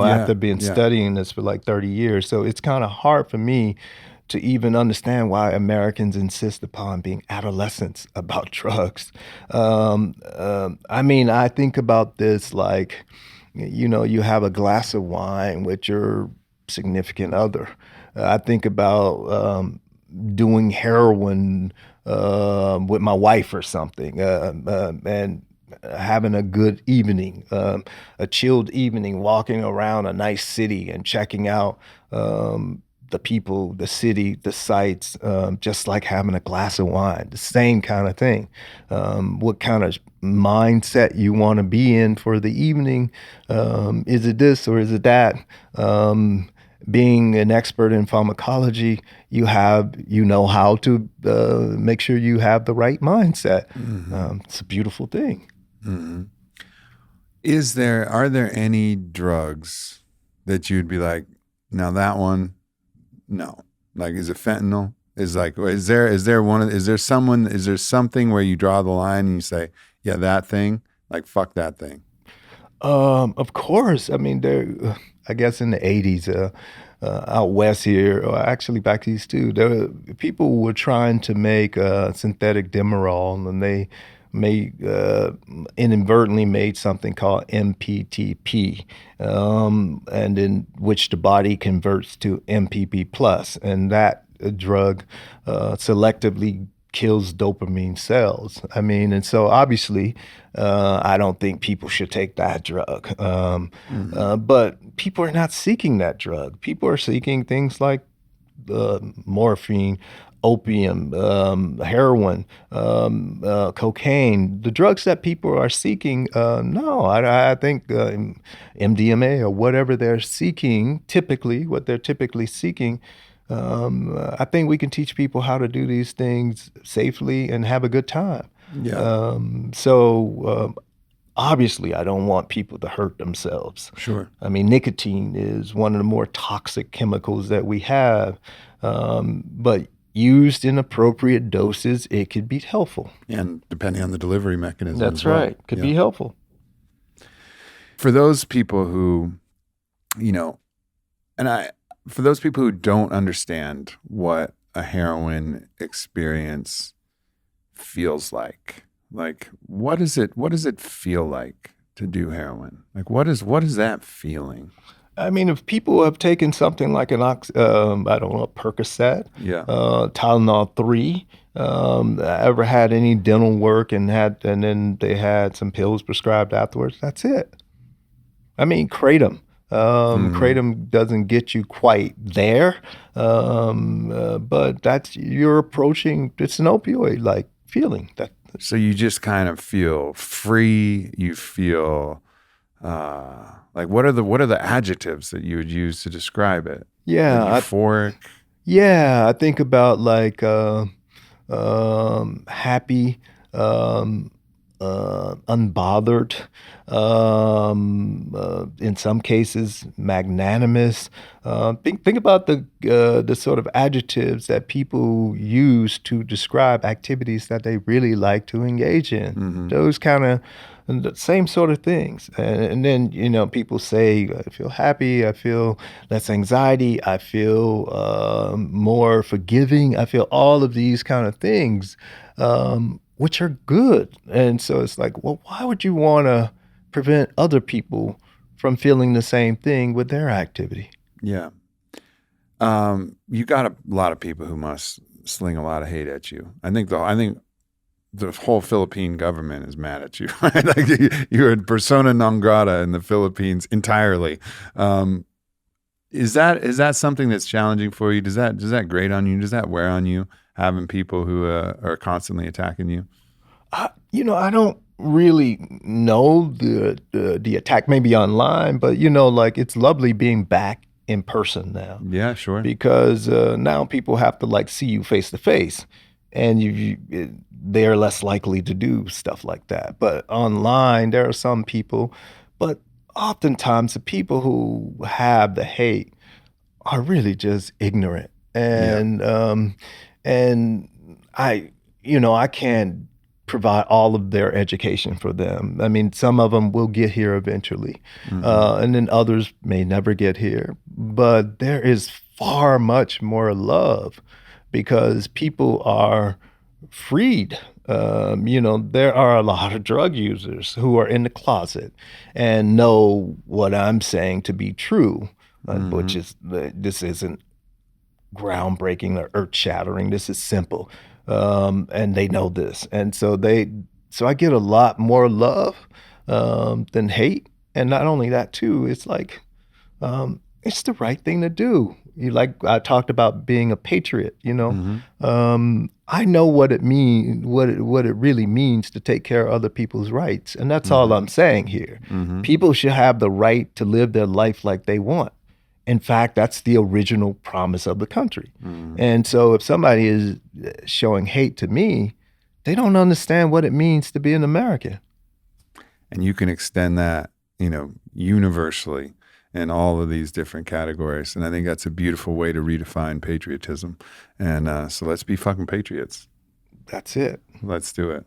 Yeah, after been yeah. studying this for like 30 years. So it's kind of hard for me to even understand why Americans insist upon being adolescents about drugs. I mean, I think about this like, you have a glass of wine with your significant other. I think about doing heroin with my wife or something, and having a good evening, a chilled evening, walking around a nice city and checking out the people, the city, the sights, just like having a glass of wine, the same kind of thing. What kind of mindset you want to be in for the evening? Is it this or is it that? Being an expert in pharmacology, you know how to make sure you have the right mindset. Hmm. It's a beautiful thing. Hmm. Are there any drugs that you'd be like, now that one, no. Like, is it fentanyl? Is there something where you draw the line and you say, yeah, that thing, like, fuck that thing? Of course. I mean, I guess in the 80s, out west here, or actually back east too, people were trying to make synthetic Demerol, and they made inadvertently made something called MPTP, and in which the body converts to MPP plus, and that drug selectively kills dopamine cells. I mean, and so obviously, I don't think people should take that drug. Hmm. But people are not seeking that drug. People are seeking things like morphine, opium, heroin, cocaine, the drugs that people are seeking. No, I think MDMA or whatever they're seeking, typically, what they're typically seeking. I think we can teach people how to do these things safely and have a good time. Yeah, Obviously, I don't want people to hurt themselves. sure. I mean, nicotine is one of the more toxic chemicals that we have, but used in appropriate doses, it could be helpful. And depending on the delivery mechanism as That's well. right. Could Yeah. be helpful. For those people who, you know, and I, for those people who don't understand what a heroin experience feels like what does it feel like to do heroin? Like what is that feeling? I mean, if people have taken something like I don't know, Percocet, Yeah. Tylenol 3, ever had any dental work and then they had some pills prescribed afterwards, that's it. I mean, kratom. Hmm. Kratom doesn't get you quite there, but you're approaching. It's an opioid like feeling. So you just kind of feel free. You feel like what are the adjectives that you would use to describe it? Like Yeah, euphoric. yeah. I think about like happy, um, unbothered, in some cases magnanimous. Think about the sort of adjectives that people use to describe activities that they really like to engage in. Hmm. Those kind of the same sort of things. And then, people say, I feel happy, I feel less anxiety, I feel more forgiving, I feel all of these kind of things, which are good. And so it's like, well, why would you want to prevent other people from feeling the same thing with their activity? Yeah. You got a lot of people who must sling a lot of hate at you. I think the whole Philippine government is mad at you. Right? Like you're persona non grata in the Philippines entirely. Um, is that something that's challenging for you? Does that grate on you? Does that wear on you? Having people who are constantly attacking you? I don't really know the attack maybe online, but like it's lovely being back in person now Yeah, sure. because now people have to like see you face to face, and they're less likely to do stuff like that. But online, there are some people, but oftentimes the people who have the hate are really just ignorant, Yeah. and I can't provide all of their education for them. I mean, some of them will get here eventually, and then others may never get here. But there is far much more love because people are freed. There are a lot of drug users who are in the closet and know what I'm saying to be true, which is this isn't groundbreaking or earth shattering. This is simple. And they know this. And so I get a lot more love than hate. And not only that too, it's like, it's the right thing to do. Like I talked about being a patriot, I know what it really means to take care of other people's rights. And that's all I'm saying here. People should have the right to live their life like they want. In fact, that's the original promise of the country. And so if somebody is showing hate to me, they don't understand what it means to be an American. And you can extend that, universally in all of these different categories. And I think that's a beautiful way to redefine patriotism. And so let's be fucking patriots. That's it. Let's do it.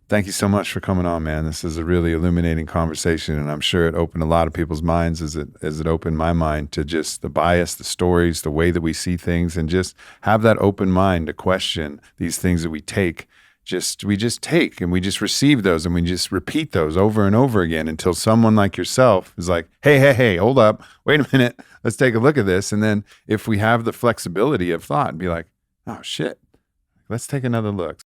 Thank you so much for coming on, man. This is a really illuminating conversation, and I'm sure it opened a lot of people's minds as it opened my mind to just the bias, the stories, the way that we see things, and just have that open mind to question these things that we take. We just take and we just receive those and we just repeat those over and over again until someone like yourself is like, hey, hold up, wait a minute, let's take a look at this. And then if we have the flexibility of thought and be like, oh shit, let's take another look.